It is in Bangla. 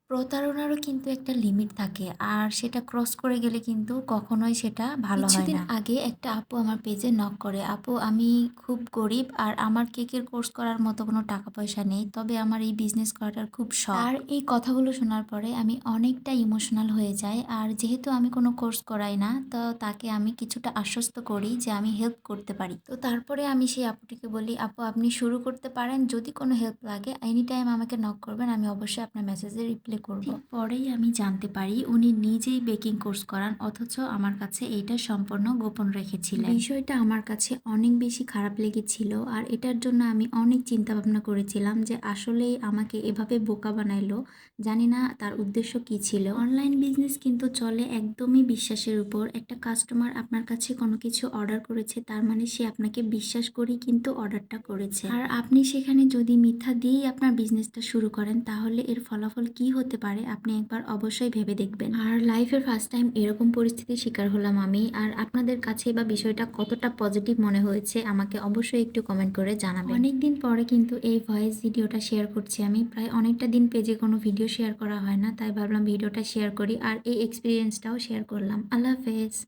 প্রতারণারও কিন্তু একটা লিমিট থাকে। আর সেটা ক্রস করে গেলে কিন্তু কখনোই সেটা ভালো হয় কিছুদিন না। আগে একটা আপু আমার পেজে নক করে, "আপু আমি খুব গরিব আর আমার কেকের কোর্স করার মতো কোনো টাকা পয়সা নেই। তবে আমার এই বিজনেস করাটার খুব শখ।" তার এই কথাগুলো শোনার পরে আমি অনেকটা ইমোশনাল হয়ে যাই। আর যেহেতু আমি কোনো কোর্স করাই না, তো তাকে আমি কিছুটা আশ্বস্ত করি যে আমি হেল্প করতে পারি। তো তারপরে আমি সেই আপুটিকে বলি, "আপু আপনি শুরু করতে পারেন। যদি কোনো হেল্প লাগে এনি টাইম আমাকে নক করবেন। আমি অবশ্যই আপনার মেসেজে রিপ্লাই করব।" ঠিক পরেই আমি জানতে পারি উনি নিজেই বেকিং কোর্স করান, অথচ আমার কাছে এইটা সম্পূর্ণ গোপন রেখেছিলেন। বিষয়টা আমার কাছে অনেক বেশি খারাপ লেগেছিল আর এটার জন্য আমি অনেক চিন্তা ভাবনা করেছিলাম যে আসলেই আমাকে এভাবে বোকা বানাইলো। জানি না তার উদ্দেশ্য কী ছিল। অনলাইন বিজনেস কিন্তু চলে একদমই বিশ্বাসের উপর। একটা কাস্টমার আপনার কাছে কোনো কিছু অর্ডার করেছে, তার মানে সে আপনাকে বিশ্বাস করেই কিন্তু অর্ডারটা করেছে। আর আপনি সেখানে যদি মিথ্যা দিয়েই আপনার বিজনেসটা শুরু করেন, তাহলে এর ফলাফল কী হতে পারে আপনি একবার অবশ্যই ভেবে দেখবেন। আর লাইফের ফার্স্ট টাইম এরকম পরিস্থিতির শিকার হলাম আমি। আর আপনাদের কাছে বা বিষয়টা কতটা পজিটিভ মনে হয়েছে আমাকে অবশ্যই একটু কমেন্ট করে জানাবেন। অনেকদিন পরে কিন্তু এই ভয়েস ভিডিওটা শেয়ার করছি আমি। প্রায় অনেকটা দিন পেজে কোনো ভিডিও শেয়ার করা হয় না, তাই ভাবলাম ভিডিওটা শেয়ার করি আর এই এক্সপিরিয়েন্সটাও শেয়ার করলাম। আল্লাহ হাফেজ।